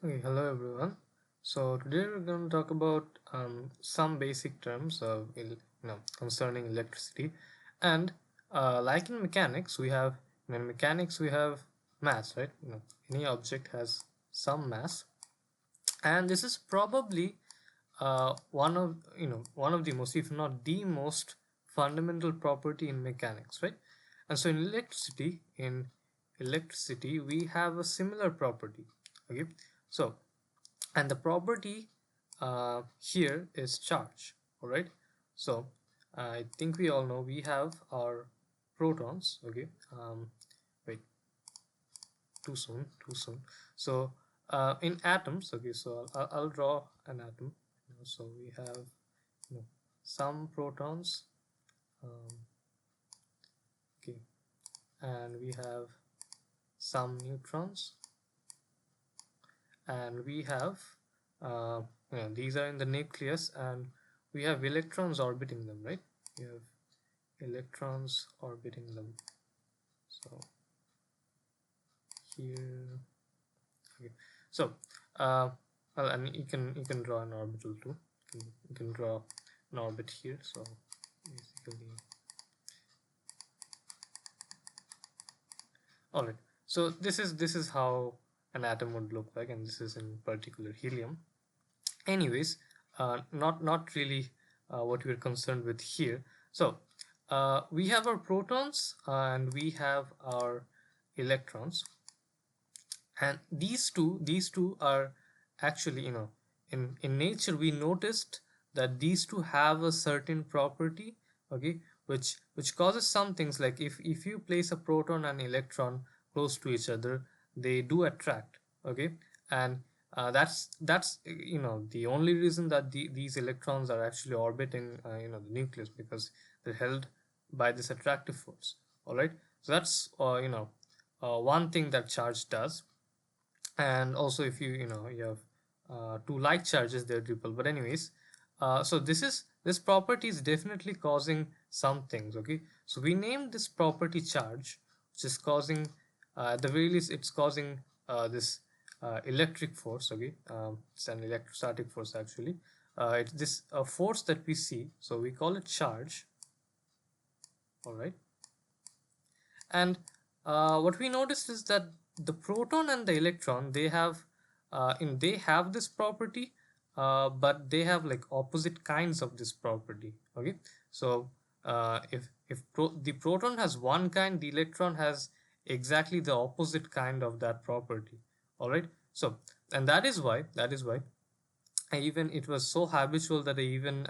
Okay, hello everyone. So today we're going to talk about some basic terms of concerning electricity, and like in mechanics, we have mass, right? Any object has some mass, and this is probably one of the most, if not the most, fundamental property in mechanics, right? And so in electricity we have a similar property. Okay, so and the property here is charge. All right, so I think we all know we have our protons. Okay, wait, too soon. So in atoms, okay, so I'll draw an atom. So we have you know, some protons, um, okay, and we have some neutrons, and we have these are in the nucleus, and we have electrons orbiting them, right? We have electrons orbiting them. So here, okay. So well, and you can draw an orbital too. You can draw an orbit here. So basically, all right. So this is how an atom would look like, and this is in particular helium. Anyways, not really what we're concerned with here. So we have our protons and we have our electrons, and these two are actually, in nature we noticed that these two have a certain property. Okay, which causes some things, like if you place a proton and electron close to each other, they do attract. Okay, and that's the only reason that these electrons are actually orbiting the nucleus, because they're held by this attractive force. All right, so that's one thing that charge does. And also, if you have two like charges, they're repel. But anyways, so this property is definitely causing some things. Okay, so we named this property charge, which is causing, at the very least, it's causing this electric force. Okay, it's an electrostatic force actually. It's this force that we see, so we call it charge. All right, and what we noticed is that the proton and the electron, they have this property, but they have like opposite kinds of this property. Okay, so if the proton has one kind, the electron has exactly the opposite kind of that property. All right, so and that is why even it was so habitual that I even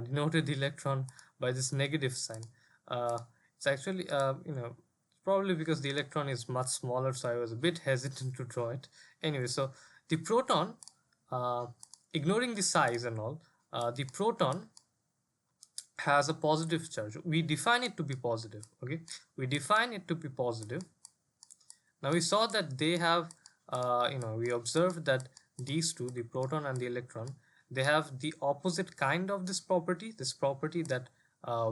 denoted the electron by this negative sign. It's actually probably because the electron is much smaller, so I was a bit hesitant to draw it. Anyway, so the proton, uh, ignoring the size and all, the proton has a positive charge. We define it to be positive. Okay, we define it to be positive. Now we saw that they have, we observed that these two, the proton and the electron, they have the opposite kind of this property that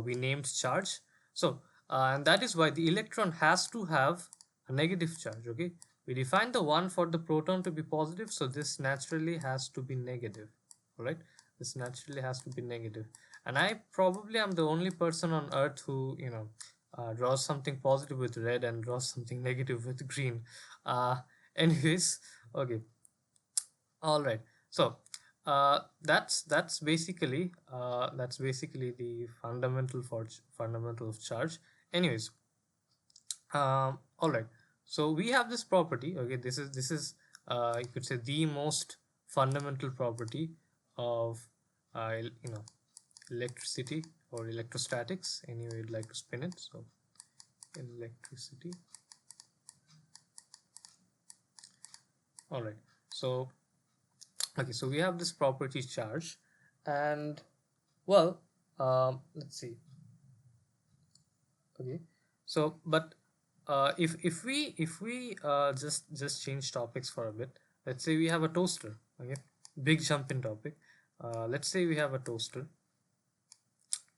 we named charge. So, and that is why the electron has to have a negative charge. Okay, we define the one for the proton to be positive, so this naturally has to be negative. All right, this naturally has to be negative. And I probably am the only person on earth who draws something positive with red and draws something negative with green. uh Anyways, okay, all right. So that's basically the fundamental of charge. Anyways, all right, so we have this property. Okay, this is you could say the most fundamental property of electricity or electrostatics, any way you'd like to spin it. So electricity. All right, so okay, so we have this property charge, and well, let's see. Okay, so but if we just change topics for a bit. Let's say we have a toaster. Okay, big jump in topic. Let's say we have a toaster,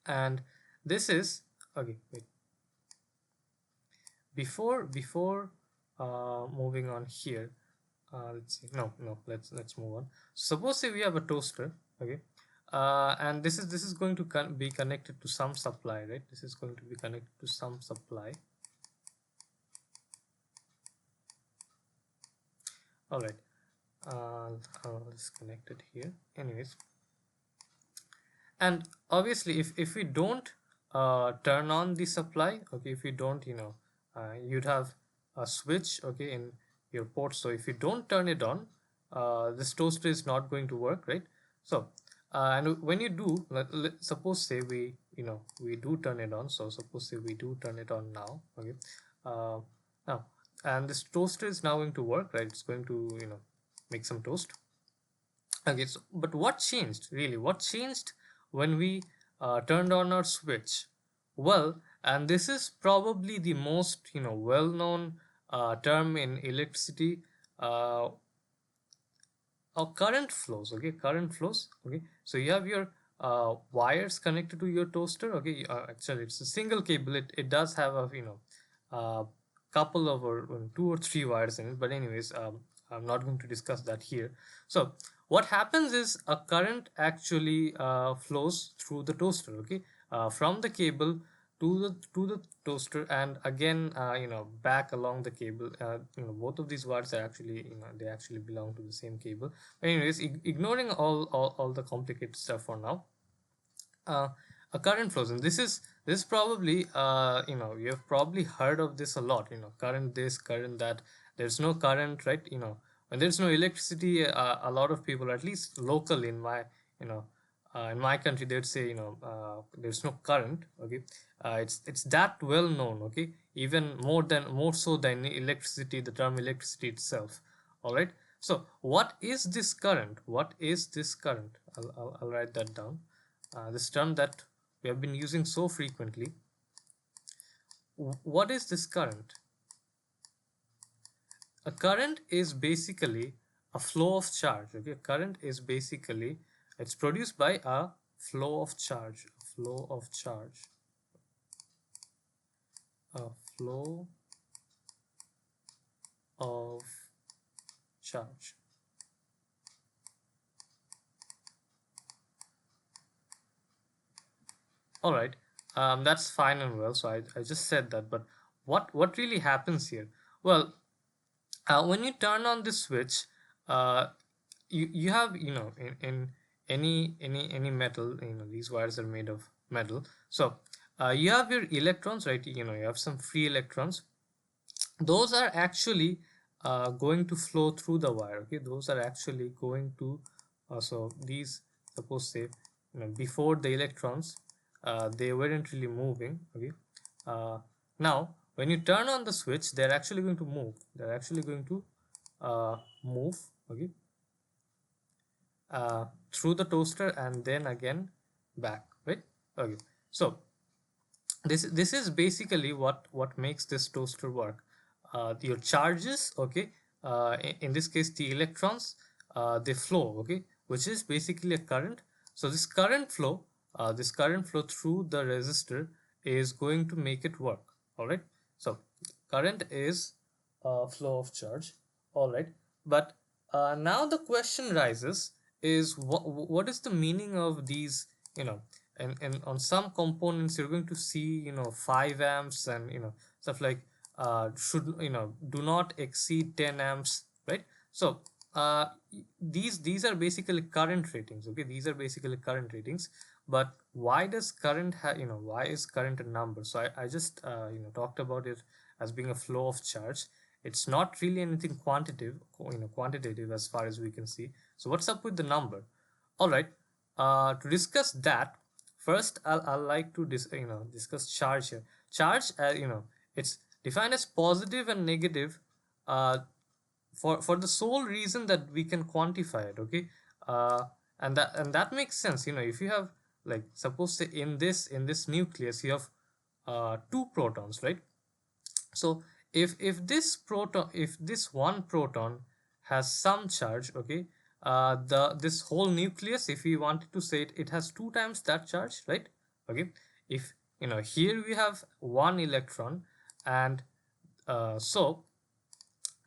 and this is, okay, wait, before moving on here, let's see. No, let's move on. Suppose say we have a toaster, okay, and this is going to be connected to some supply, right? This is going to be connected to some supply. All right. Let's connect it here. Anyways, and obviously, if we don't turn on the supply, okay, if we don't, you'd have a switch, okay, in your port. So if you don't turn it on, this toaster is not going to work, right? So and when you do, suppose say we do turn it on. So suppose say we do turn it on now, okay, now, and this toaster is now going to work, right? It's going to make some toast. Okay, so but what changed really? What changed when we turned on our switch? Well, and this is probably the most well-known term in electricity. Uh, Current flows. Okay, current flows. Okay, so you have your wires connected to your toaster. Okay, actually it's a single cable. It does have a uh, couple of or two or three wires in it, but anyways, I'm not going to discuss that here. So what happens is a current actually flows through the toaster, okay, from the cable to the toaster, and again back along the cable. Both of these wires are actually they actually belong to the same cable. But anyways, ignoring all the complicated stuff for now, uh, a current flows, and this is probably you have probably heard of this a lot. Current this, current that. There's no current, right? When there's no electricity, a lot of people, at least local in my country, they'd say there's no current. Okay, it's that well known. Okay, even more so than electricity, the term electricity itself. All right. So what is this current? What is this current? I'll write that down. This term that we have been using so frequently. What is this current? A current is basically a flow of charge. Okay, current is basically, it's produced by a flow of charge. Flow of charge. A flow of charge. All right, that's fine and well. So I just said that, but what really happens here? Well, when you turn on the switch, uh, you have in any metal, these wires are made of metal. So you have your electrons, right? You have some free electrons. Those are actually going to flow through the wire. Okay, those are actually going to so these, suppose say before the electrons, they weren't really moving. Okay, now when you turn on the switch, they're actually going to move. They're actually going to move. Okay, through the toaster and then again back, right? Okay, so this is basically what makes this toaster work. Your charges, okay, in this case the electrons, they flow, okay, which is basically a current. So this current flow through the resistor is going to make it work. All right, so current is flow of charge. All right, but now the question rises is what is the meaning of these, and on some components you're going to see 5 amps and stuff like should do not exceed 10 amps, right? So uh, these are basically current ratings. Okay, these are basically current ratings. But why does current why is current a number? So I just talked about it as being a flow of charge. It's not really anything quantitative as far as we can see. So what's up with the number? All right, to discuss that, first I'll like to discuss charge here. Charge, it's defined as positive and negative, uh, for the sole reason that we can quantify it. Okay, uh, and that makes sense. If you have, like, suppose say in this nucleus you have two protons, right? So if this one proton has some charge, okay, this whole nucleus, if we wanted to say it has two times that charge, right? Okay, if here we have one electron, and so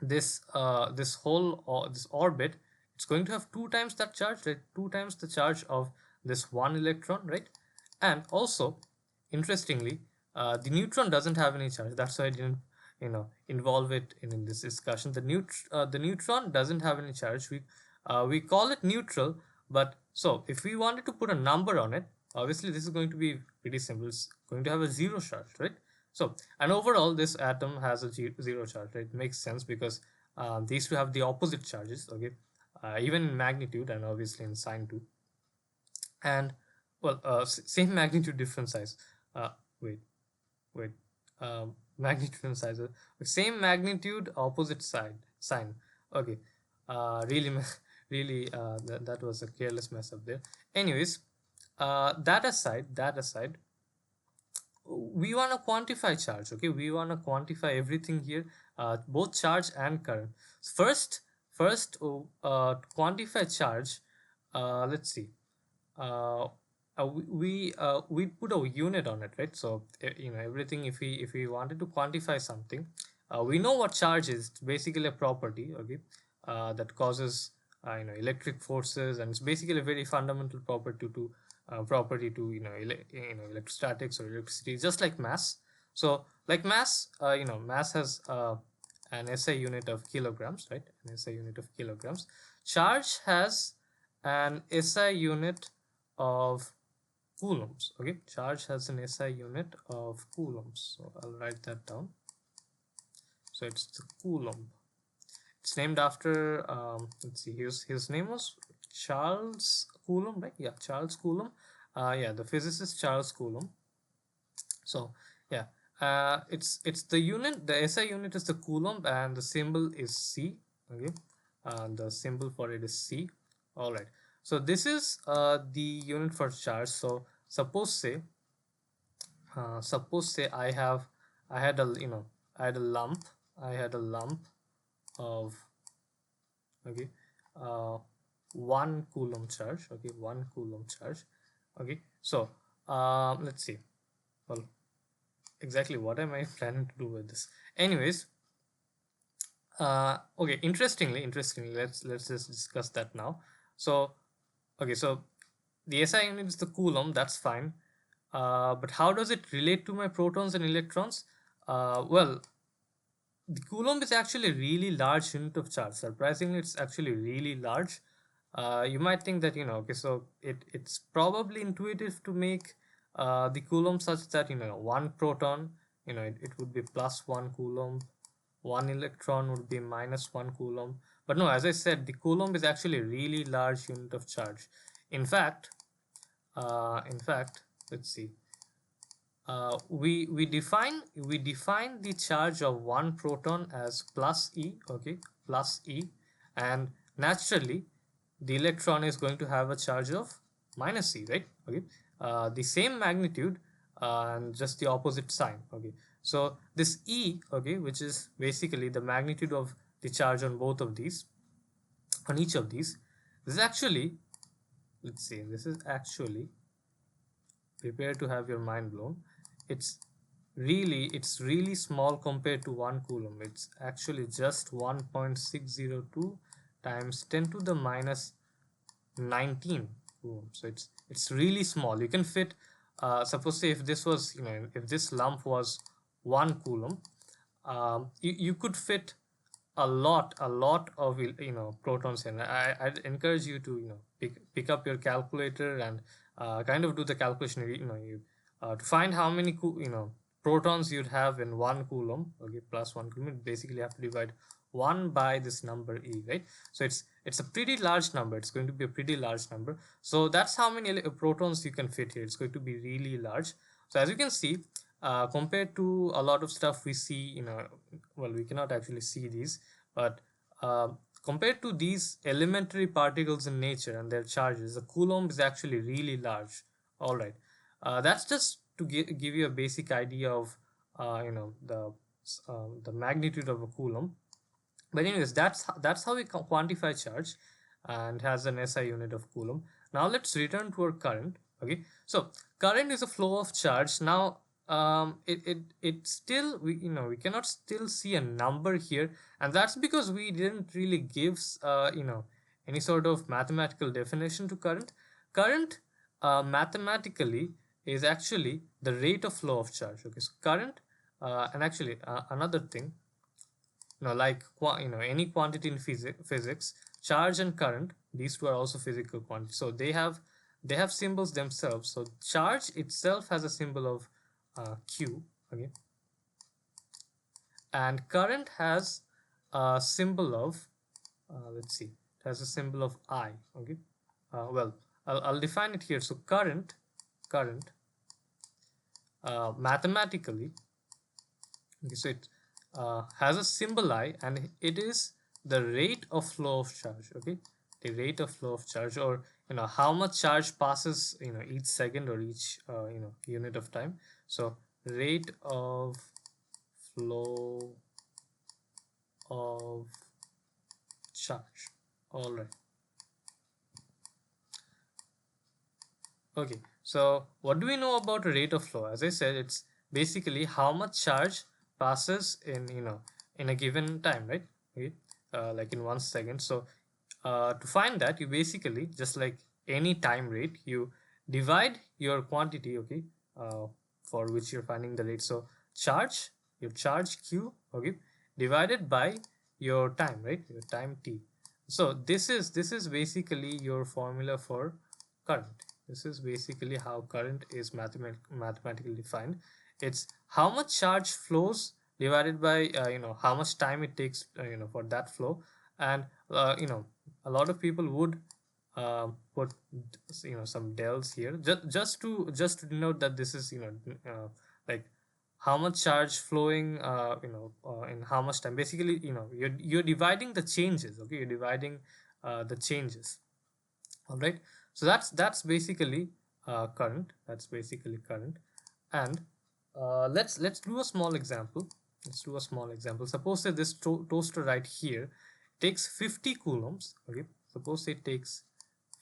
this whole or this orbit, it's going to have two times that charge, right? Two times the charge of this one electron, right? And also, interestingly, the neutron doesn't have any charge. That's why I didn't, involve it in this discussion. The neutron doesn't have any charge. We call it neutral, but so if we wanted to put a number on it, obviously this is going to be pretty simple. It's going to have a zero charge, right? So, and overall, this atom has a zero charge, right? It makes sense because these two have the opposite charges, okay? Even in magnitude and obviously in sign too. And well, same magnitude, different size. Uh, wait, wait, magnitude and size. Same magnitude, opposite side sign. Okay, really, really, that was a careless mess up there. Anyways, that aside, we want to quantify charge. Okay, we want to quantify everything here, both charge and current. First, quantify charge. Let's see. uh, we put a unit on it, right? So everything, if we wanted to quantify something, we know what charge is. It's basically a property, okay, that causes electric forces, and it's basically a very fundamental property to electrostatics or electricity, just like mass. So like mass, mass has an SI unit of kilograms, right? An SI unit of kilograms. Charge has an SI unit of coulombs. Okay, charge has an SI unit of coulombs, so I'll write that down. So it's the coulomb. It's named after let's see, his name was Charles Coulomb, right? Yeah, Charles Coulomb. Yeah, the physicist Charles Coulomb. So yeah, it's the unit, the SI unit is the coulomb, and the symbol is C. Okay, the symbol for it is C. All right, so this is the unit for charge. So suppose say I had a lump, of, okay, uh, 1 coulomb charge. Okay, 1 coulomb charge. Okay, so let's see, well, exactly what am I planning to do with this? Anyways, okay, interestingly, let's just discuss that now. So okay, so the SI unit is the coulomb, that's fine. But how does it relate to my protons and electrons? Well, the coulomb is actually a really large unit of charge. Surprisingly, it's actually really large. You might think that, okay, so it's probably intuitive to make the coulomb such that, one proton, it would be plus 1 coulomb, one electron would be minus 1 coulomb. But no, as I said, the coulomb is actually a really large unit of charge. In fact, let's see. We define the charge of one proton as plus E, okay, plus E, and naturally the electron is going to have a charge of minus E, right? Okay, the same magnitude and just the opposite sign. Okay, so this E, okay, which is basically the magnitude of the charge on both of these, on each of these, this is actually, let's see, this is actually, prepare to have your mind blown. It's really small compared to 1 coulomb. It's actually just 1.602 times 10 to the minus 19 coulomb. So it's really small. You can fit, suppose say if this was, if this lump was 1 coulomb, you could fit a lot of protons in. I'd encourage you to pick up your calculator and kind of do the calculation. To find how many protons you'd have in 1 coulomb. Okay, plus 1 coulomb. Basically, you have to divide 1 by this number E, right? So it's a pretty large number. It's going to be a pretty large number. So that's how many protons you can fit here. It's going to be really large. So as you can see, compared to a lot of stuff we see, well, we cannot actually see these, but compared to these elementary particles in nature and their charges, the coulomb is actually really large. All right, that's just to give you a basic idea of the magnitude of a coulomb. But anyways, that's how we quantify charge, and has an SI unit of coulomb. Now let's return to our current. Okay, so current is a flow of charge. Now it still, we cannot still see a number here, and that's because we didn't really give any sort of mathematical definition to current. Current, mathematically, is actually the rate of flow of charge. Okay, so current, and actually, another thing, like any quantity in physics, charge and current, these two are also physical quantities, so they have symbols themselves. So charge itself has a symbol of q. Okay, and current has a symbol of, let's see, it has a symbol of I. Okay, well, I'll define it here. So current, mathematically, okay, so it has a symbol I, and it is the rate of flow of charge. Okay, the rate of flow of charge, or how much charge passes each second, or each unit of time. So rate of flow of charge. All right. Okay, so what do we know about a rate of flow? As I said, it's basically how much charge passes in a given time, right? Okay, like in 1 second. So to find that, you basically, just like any time rate, you divide your quantity, okay, for which you're finding the rate. So your charge q, okay, divided by your time, right? Your time t. So this is basically your formula for current. This is basically how current is mathematically defined. It's how much charge flows divided by how much time it takes for that flow. And a lot of people would put some dells here, just to denote that this is like how much charge flowing in how much time. Basically, you're dividing the changes. Okay, you're dividing the changes. All right, so that's basically current. That's basically current. And let's do a small example. Suppose that this toaster right here takes 50 coulombs. Okay, suppose it takes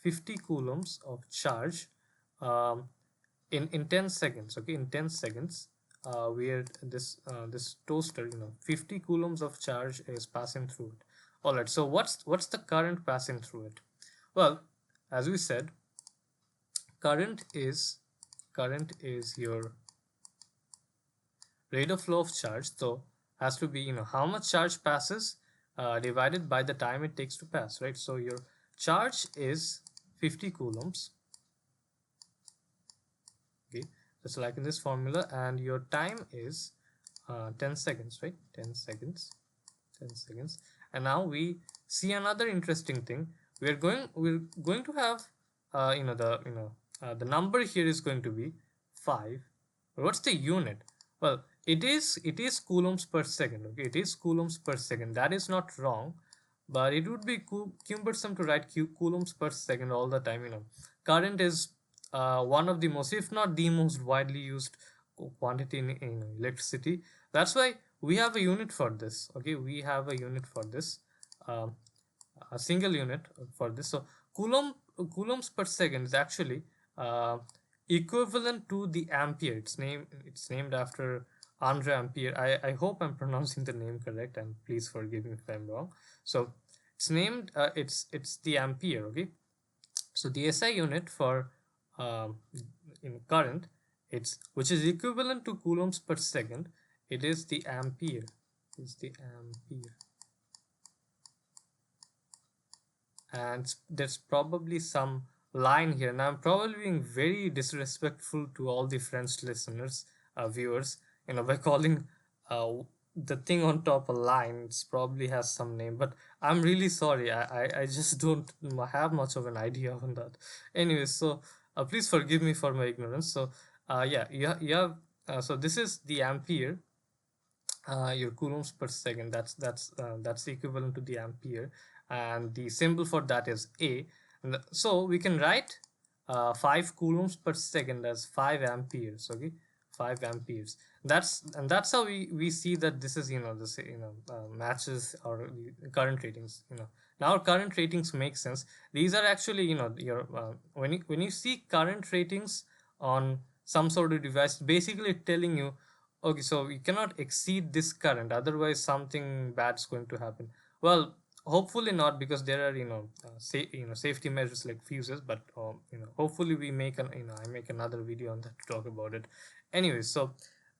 50 coulombs of charge um, in 10 seconds. Okay, in 10 seconds, where this toaster, 50 coulombs of charge is passing through it. All right, so what's the current passing through it? Well, as we said, current is your rate of flow of charge. So has to be how much charge passes divided by the time it takes to pass, right? So your charge is 50 coulombs. Okay, just like in this formula, and your time is 10 seconds, right? 10 seconds. And now we see another interesting thing. We're going to have the number here is going to be 5. What's the unit? Well, it is coulombs per second. Okay, it is coulombs per second. That is not wrong, but it would be cumbersome to write coulombs per second all the time. Current is one of the most, if not the most widely used quantity in electricity. That's why we have a unit for this. Okay, we have a unit for this, um, a single unit for this. So coulombs per second is actually equivalent to the ampere. It's named after Andre Ampere. I hope I'm pronouncing the name correct, and please forgive me if I'm wrong. So it's named it's the ampere. Okay, so the SI unit for um, in current, it's which is equivalent to coulombs per second. It is the ampere. Is the ampere. And there's probably some line here, and I'm probably being very disrespectful to all the French listeners, viewers, by calling uh, the thing on top a line. It's probably has some name, but I'm really sorry. I just don't have much of an idea on that. Anyways, so please forgive me for my ignorance. So yeah, you have so this is the ampere, your coulombs per second. That's equivalent to the ampere, and the symbol for that is A. And so we can write 5 coulombs per second as 5 amperes. Okay, 5 amperes. That's how we see that this is this matches our current ratings. Now our current ratings make sense. These are actually your when you see current ratings on some sort of device basically telling you, okay, so you cannot exceed this current, otherwise something bad's going to happen. Well, hopefully not, because there are safety measures like fuses, but hopefully we make an I make another video on that to talk about it. Anyways, so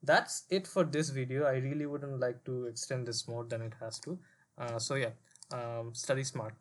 that's it for this video. I really wouldn't like to extend this more than it has to. So yeah, study smart.